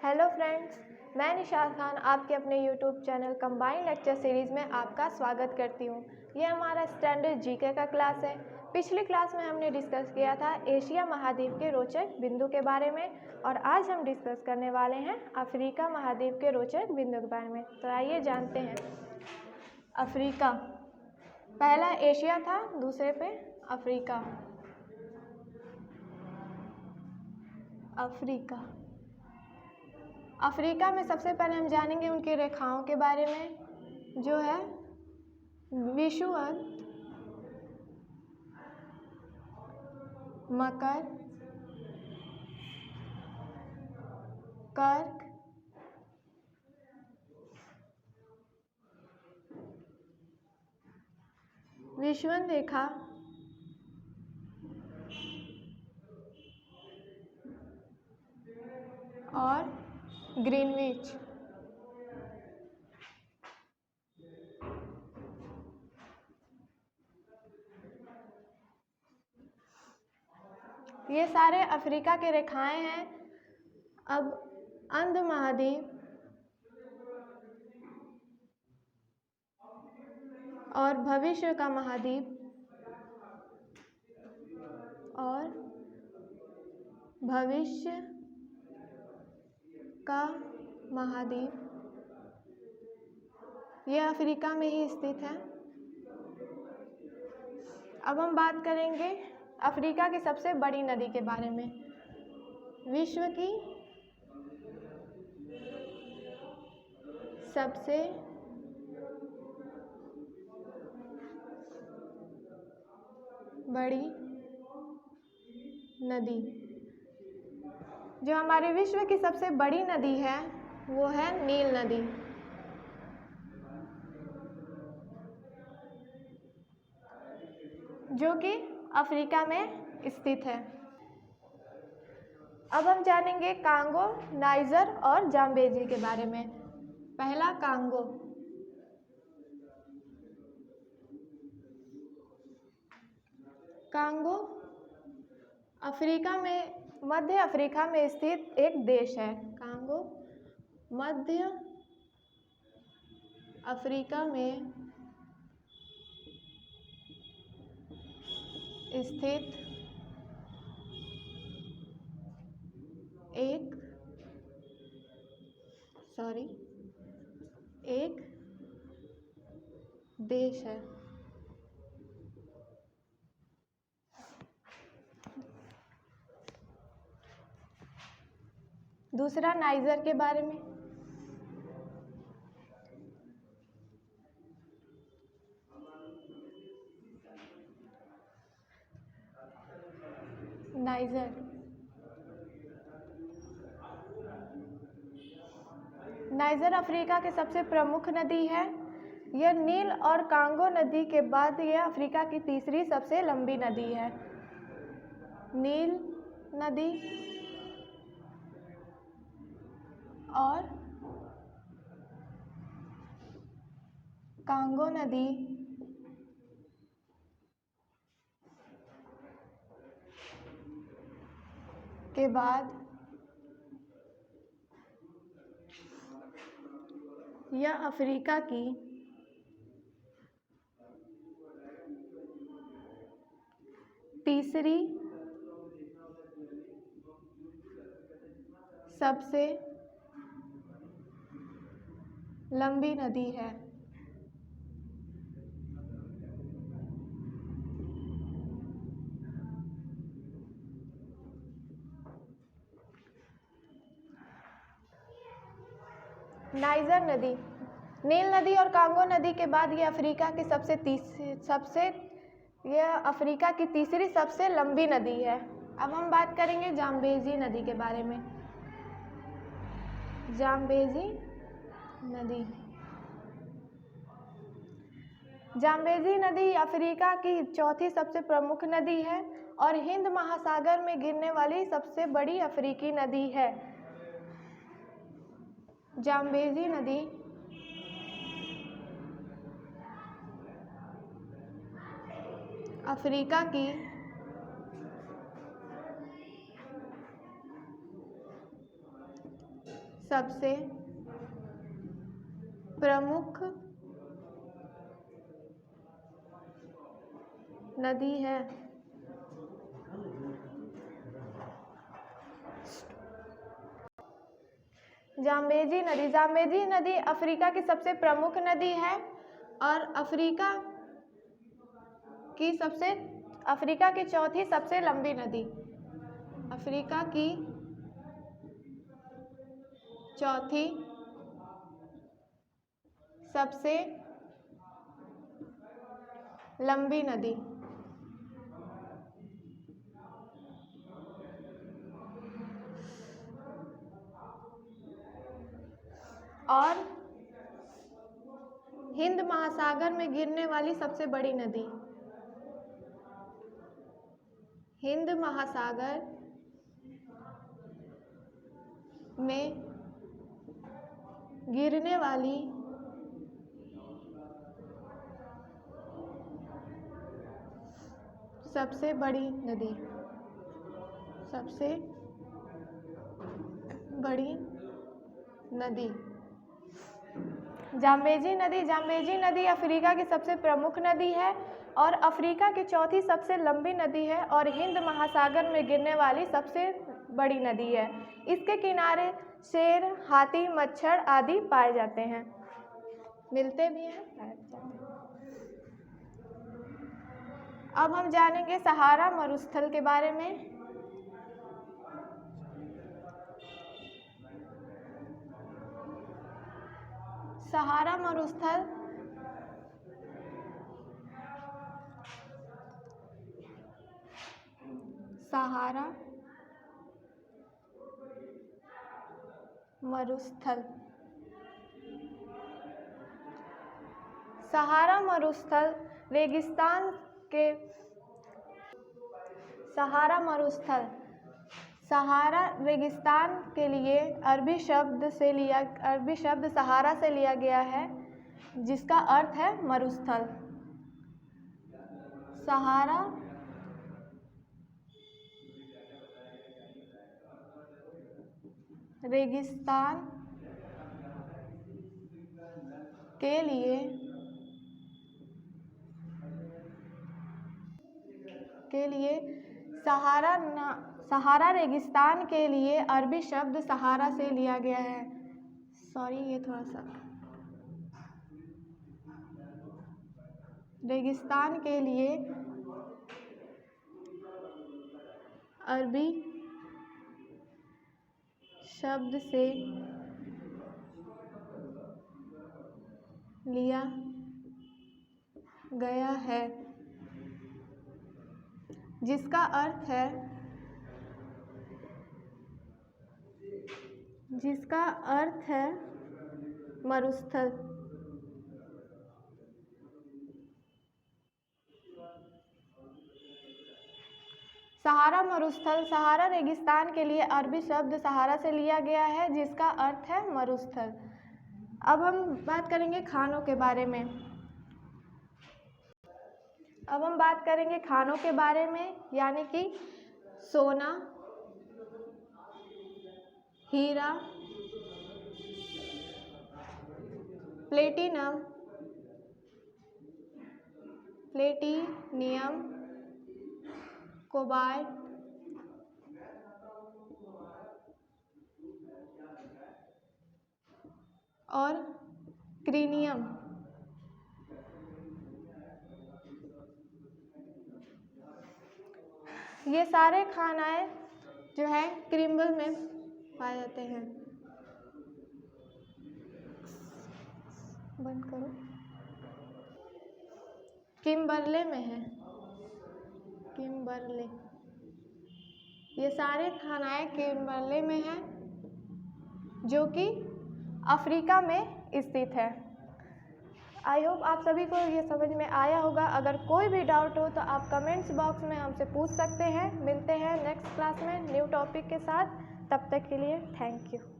Hello friends, मैं निशात खान आपके अपने YouTube channel combined lecture series में आपका स्वागत करती हूँ। ये हमारा स्टैंडर्ड जीके का क्लास है। पिछली क्लास में हमने डिस्कस किया था एशिया महाद्वीप के रोचक बिंदु के बारे में और आज हम डिस्कस करने वाले हैं अफ्रीका महाद्वीप के रोचक बिंदु के बारे में। तो आइए जानते हैं। अफ्रीका, पहला एशिया था, दूसरे पे अफ्रीका। अफ्रीका में सबसे पहले हम जानेंगे उनकी रेखाओं के बारे में, जो है विषुवत, मकर, कर्क, विषुवत रेखा, और ग्रीनविच। ये सारे अफ्रीका के रेखाएं हैं। अब अंध महाद्वीप और भविष्य का महाद्वीप और भविष्य का महाद्वीप, ये अफ्रीका में ही स्थित है। अब हम बात करेंगे अफ्रीका की सबसे बड़ी नदी के बारे में। विश्व की सबसे बड़ी नदी, जो हमारे विश्व की सबसे बड़ी नदी है वो है नील नदी। जो कि अफ्रीका में स्थित है। अब हम जानेंगे कांगो, नाइजर और जाम्बेजी के बारे में। पहला कांगो। कांगो अफ्रीका में, मध्य अफ्रीका में स्थित एक देश है। कांगो मध्य अफ्रीका में स्थित एक देश है। दूसरा नाइजर के बारे में। नाइजर अफ्रीका की सबसे प्रमुख नदी है। यह नील और कांगो नदी के बाद यह अफ्रीका की तीसरी सबसे लंबी नदी है। नील नदी और कांगो नदी के बाद यह अफ्रीका की तीसरी सबसे लंबी नदी है। नाइजर नदी, नील नदी और कांगो नदी के बाद यह अफ्रीका की यह अफ्रीका की तीसरी सबसे लंबी नदी है। अब हम बात करेंगे जाम्बेजी नदी के बारे में। जाम्बेजी नदी। जाम्बेजी नदी अफ्रीका की चौथी सबसे प्रमुख नदी है और हिंद महासागर में गिरने वाली सबसे बड़ी अफ्रीकी नदी है। जाम्बेजी नदी अफ्रीका की सबसे प्रमुख नदी है। जाम्बेजी नदी। जाम्बेजी नदी अफ्रीका की सबसे प्रमुख नदी है और अफ्रीका की चौथी सबसे लंबी नदी। अफ्रीका की चौथी सबसे लंबी नदी। और हिंद महासागर में गिरने वाली सबसे बड़ी नदी। हिंद महासागर में गिरने वाली सबसे बड़ी नदी। सबसे बड़ी नदी जाम्बेजी नदी। जाम्बेजी नदी अफ्रीका की सबसे प्रमुख नदी है और अफ्रीका की चौथी सबसे लंबी नदी है और हिंद महासागर में गिरने वाली सबसे बड़ी नदी है। इसके किनारे शेर, हाथी, मच्छर आदि पाए जाते हैं, मिलते भी हैं, पाए जाते हैं। अब हम जानेंगे सहारा मरुस्थल के बारे में। सहारा मरुस्थल सहारा मरुस्थल सहारा मरुस्थल रेगिस्तान के सहारा मरुस्थल सहारा रेगिस्तान के लिए अरबी शब्द सहारा से लिया गया है, जिसका अर्थ है मरुस्थल। सहारा रेगिस्तान के लिए सहारा रेगिस्तान के लिए अरबी शब्द सहारा से लिया गया है। सॉरी, ये थोड़ा सा रेगिस्तान के लिए अरबी शब्द से लिया गया है, जिसका अर्थ है मरुस्थल। सहारा मरुस्थल सहारा रेगिस्तान के लिए अरबी शब्द सहारा से लिया गया है, जिसका अर्थ है मरुस्थल। अब हम बात करेंगे खानों के बारे में। यानी कि सोना, हीरा, प्लेटिनियम, कोबाल्ट, और क्रीनियम। ये सारे खानाएं जो है क्रिम्बल में पाए जाते हैं। बंद करो। किम्बरले में है। किम्बरले, ये सारे खानाएं किम्बरले में हैं, जो कि अफ्रीका में स्थित है। आई होप आप सभी को ये समझ में आया होगा। अगर कोई भी डाउट हो तो आप कमेंट्स बॉक्स में हमसे पूछ सकते हैं। मिलते हैं नेक्स्ट क्लास में न्यू टॉपिक के साथ। तब तक के लिए थैंक यू।